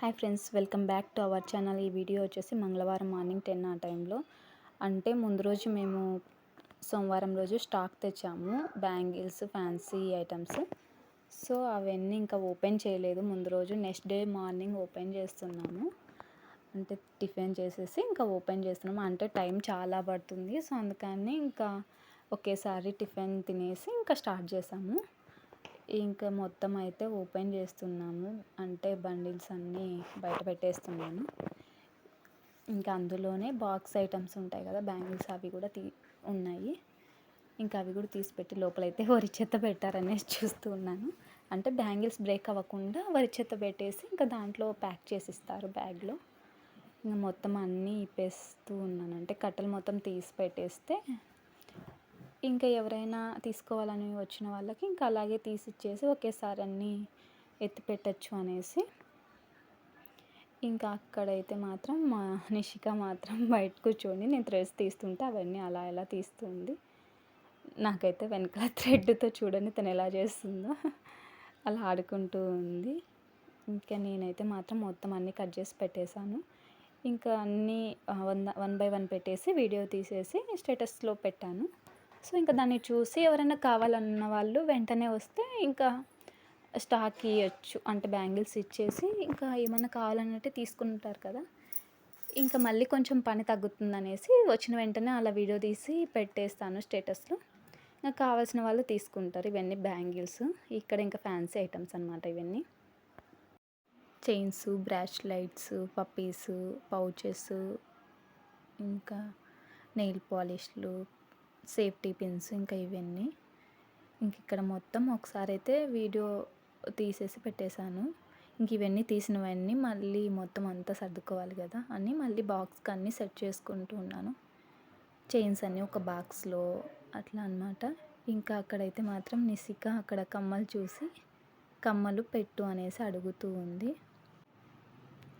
Hi friends, welcome back to our channel. ఈ video వచ్చేసి మంగళవారం మార్నింగ్ 10 ఆ టైంలో, అంటే ముందు రోజు మేము సోమవారం రోజు స్టాక్ తెచ్చాము, బ్యాంగిల్స్ ఫ్యాన్సీ ఐటమ్స్. సో అవన్నీ ఇంకా ఓపెన్ చేయలేదు ముందు రోజు. నెక్స్ట్ డే మార్నింగ్ ఓపెన్ చేస్తున్నాము, అంటే టిఫిన్ చేసేసి ఇంకా ఓపెన్ చేస్తున్నాము. అంటే టైం చాలా పడుతుంది, సో అందుకని ఇంకా ఒకేసారి టిఫిన్ తినేసి ఇంకా స్టార్ట్ చేసాము. ఇంకా మొత్తం అయితే ఓపెన్ చేస్తున్నాము, అంటే బండిల్స్ అన్నీ బయట పెట్టేస్తున్నాను. ఇంకా అందులోనే బాక్స్ ఐటమ్స్ ఉంటాయి కదా, బ్యాంగిల్స్, అవి కూడా ఉన్నాయి. ఇంకా అవి కూడా తీసి పెట్టి లోపలైతే వరి చెత్త పెట్టారనేసి చూస్తూ ఉన్నాను. అంటే బ్యాంగిల్స్ బ్రేక్ అవ్వకుండా వరి చెత్త పెట్టేసి ఇంకా దాంట్లో ప్యాక్ చేసి ఇస్తారు బ్యాగ్లో. ఇంకా మొత్తం అన్నీ ఇప్పేస్తూ ఉన్నాను, అంటే కట్టలు మొత్తం తీసి పెట్టేస్తే ఇంకా ఎవరైనా తీసుకోవాలని వచ్చిన వాళ్ళకి ఇంకా అలాగే తీసి ఇచ్చేసి ఒకేసారి అన్నీ ఎత్తి పెట్టచ్చు అనేసి. ఇంకా అక్కడైతే మాత్రం మా నిషిక మాత్రం బయట కూర్చొని నేను థ్రెడ్స్ తీస్తుంటే అవన్నీ అలా ఎలా తీస్తుంది. నాకైతే వెనకాల థ్రెడ్తో చూడండి తను ఎలా చేస్తుందో, అలా ఆడుకుంటూ ఉంది. ఇంకా నేనైతే మాత్రం మొత్తం అన్నీ కట్ చేసి పెట్టేశాను. ఇంకా అన్నీ 1 బై 1 పెట్టేసి వీడియో తీసేసి స్టేటస్లో పెట్టాను. సో ఇంకా దాన్ని చూసి ఎవరైనా కావాలన్న వాళ్ళు వెంటనే వస్తే ఇంకా స్టాక్ ఇవ్వచ్చు, అంటే బ్యాంగిల్స్ ఇచ్చేసి ఇంకా ఏమన్నా కావాలన్నట్టే తీసుకుంటారు కదా. ఇంకా మళ్ళీ కొంచెం పని తగ్గుతుందనేసి వచ్చిన వెంటనే అలా వీడియో తీసి పెట్టేస్తాను స్టేటస్లో. నాకు కావాల్సిన వాళ్ళు తీసుకుంటారు. ఇవన్నీ బ్యాంగిల్స్, ఇక్కడ ఇంకా ఫ్యాన్సీ ఐటమ్స్ అనమాట. ఇవన్నీ చైన్స్, బ్రాస్లైట్స్, పప్పీస్, పౌచెస్, ఇంకా నెయిల్ పాలిష్లు, సేఫ్టీ పిన్స్, ఇంకా ఇవన్నీ. ఇంక ఇక్కడ మొత్తం ఒకసారి అయితే వీడియో తీసేసి పెట్టేశాను. ఇంక ఇవన్నీ తీసినవన్నీ మళ్ళీ మొత్తం అంతా సర్దుకోవాలి కదా అని మళ్ళీ బాక్స్కి అన్నీ సెట్ చేసుకుంటూ ఉన్నాను. చైన్స్ అన్నీ ఒక బాక్స్లో అట్లా అనమాట. ఇంకా అక్కడైతే మాత్రం నిషిక అక్కడ కమ్మలు చూసి కమ్మలు పెట్టు అనేసి అడుగుతూ ఉంది.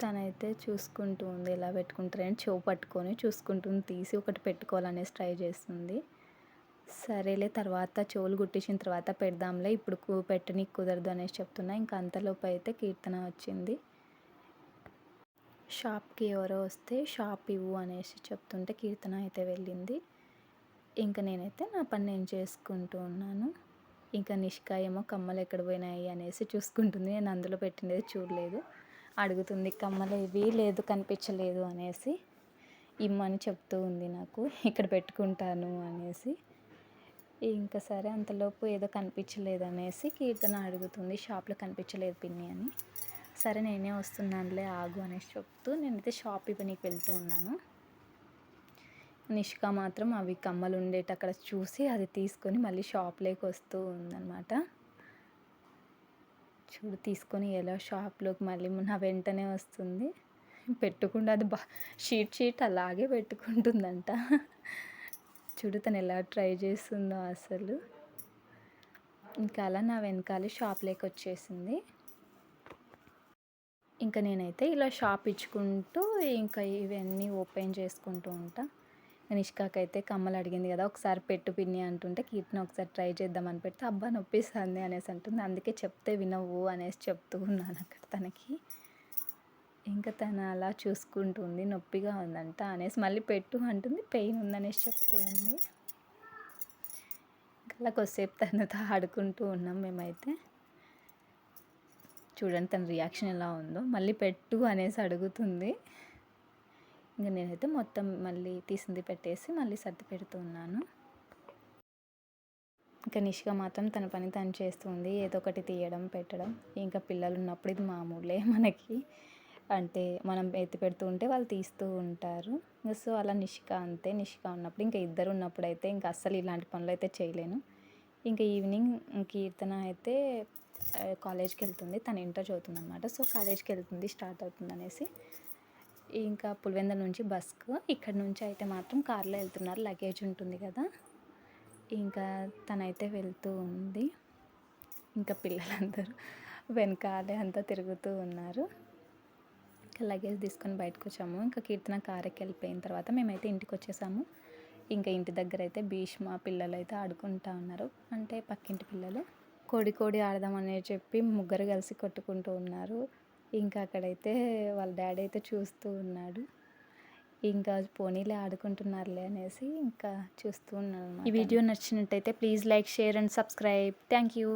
తనైతే చూసుకుంటూ ఉంది ఎలా పెట్టుకుంటారని, చెవు పట్టుకొని చూసుకుంటుంది, తీసి ఒకటి పెట్టుకోవాలనేసి ట్రై చేస్తుంది. సరేలే తర్వాత చెవులు కుట్టించిన తర్వాత పెడదాంలే, ఇప్పుడు పెట్టనీకి కుదరదు అనేసి చెప్తున్నా. ఇంకా అంతలోపు అయితే కీర్తన వచ్చింది. షాప్కి ఎవరో వస్తే షాప్ ఇవ్వు అనేసి చెప్తుంటే కీర్తన అయితే వెళ్ళింది. ఇంకా నేనైతే నా పని నేను చేసుకుంటూ ఉన్నాను. ఇంకా నిష్క ఏమో కమ్మలు ఎక్కడ పోయినాయి అనేసి చూసుకుంటుంది. నేను అందులో పెట్టినది చూడలేదు, అడుగుతుంది కమ్మలు ఇవి, లేదు కనిపించలేదు అనేసి. ఇమ్మని చెప్తూ ఉంది నాకు, ఇక్కడ పెట్టుకుంటాను అనేసి. ఇంకా సరే అంతలోపు ఏదో కనిపించలేదు అనేసి కీర్తన అడుగుతుంది, షాప్లో కనిపించలేదు పిన్ని అని. సరే నేనే వస్తున్నానులే ఆగు అనేసి చెప్తూ నేనైతే షాప్ ఇవ్వనీకి వెళ్తూ ఉన్నాను. నిష్క మాత్రం అవి కమ్మలు ఉండేటి అక్కడ చూసి అది తీసుకొని మళ్ళీ షాప్లోకి వస్తూ ఉందన్నమాట. చూడు తీసుకొని ఎలా షాప్లోకి మళ్ళీ నా వెంటనే వస్తుంది. పెట్టుకుండా అది షీట్ అలాగే పెట్టుకుంటుందంట. చూడు తను ఎలా ట్రై చేస్తుందో అసలు. ఇంకా అలా నా వెనకాలే షాప్లోకి వచ్చేసింది. ఇంకా నేనైతే ఇలా షాప్ ఇచ్చుకుంటూ ఇంకా ఇవన్నీ ఓపెన్ చేసుకుంటూ ఉంటా. నిష్కాకైతే కమ్మలు అడిగింది కదా, ఒకసారి పెట్టు పిన్ని అంటుంటే కీర్తన ఒకసారి ట్రై చేద్దామని పెడితే అబ్బా నొప్పిస్తుంది అనేసి అంటుంది. అందుకే చెప్తే వినవు అనేసి చెప్తూ ఉన్నాను అక్కడ తనకి. ఇంకా తను అలా చూసుకుంటుంది, నొప్పిగా ఉందంట అనేసి మళ్ళీ పెట్టు అంటుంది, పెయిన్ ఉందనేసి చెప్తూ ఉంది. అలా కొద్దిసేపు తనతో ఆడుకుంటూ ఉన్నాం మేమైతే. చూడండి తన రియాక్షన్ ఎలా ఉందో, మళ్ళీ పెట్టు అనేసి అడుగుతుంది. ఇంకా నేనైతే మొత్తం మళ్ళీ తీసింది పెట్టేసి మళ్ళీ సర్ది పెడుతూ ఉన్నాను. ఇంకా నిష్క మాత్రం తన పని తను చేస్తుంది, ఏదో ఒకటి తీయడం పెట్టడం. ఇంకా పిల్లలు ఉన్నప్పుడు ఇది మామూలే మనకి, అంటే మనం ఎత్తి పెడుతూ ఉంటే వాళ్ళు తీస్తూ ఉంటారు. సో అలా నిష్క అంతే, నిష్క ఉన్నప్పుడు ఇంకా ఇద్దరు ఉన్నప్పుడు అయితే ఇంకా అస్సలు ఇలాంటి పనులు అయితే చేయలేను. ఇంకా ఈవినింగ్ కీర్తన అయితే కాలేజ్కి వెళ్తుంది, తను ఇంటర్ చదువుతుంది అనమాట. సో కాలేజ్కి వెళ్తుంది, స్టార్ట్ అవుతుంది అనేసి ఇంకా పులివెందుల నుంచి బస్కు, ఇక్కడ నుంచి అయితే మాత్రం కార్లో వెళ్తున్నారు, లగేజ్ ఉంటుంది కదా. ఇంకా తనైతే వెళ్తూ ఉంది, ఇంకా పిల్లలందరూ వెనకాలే అంతా తిరుగుతూ ఉన్నారు. ఇంకా లగేజ్ తీసుకొని బయటకు వచ్చాము. ఇంకా కీర్తన కారుకి వెళ్ళిపోయిన తర్వాత మేమైతే ఇంటికి వచ్చేసాము. ఇంకా ఇంటి దగ్గర అయితే భీష్మ పిల్లలు అయితే ఆడుకుంటూ ఉన్నారు, అంటే పక్కింటి పిల్లలు. కోడి ఆడదామని చెప్పి ముగ్గురు కలిసి కొట్టుకుంటూ ఉన్నారు. ఇంకా అక్కడైతే వాళ్ళ డాడీ అయితే చూస్తూ ఉన్నాడు. ఇంకా పోనీలే ఆడుకుంటున్నారులే అనేసి ఇంకా చూస్తూ ఉన్నాను. ఈ వీడియో నచ్చినట్టయితే please like, share and subscribe. Thank you.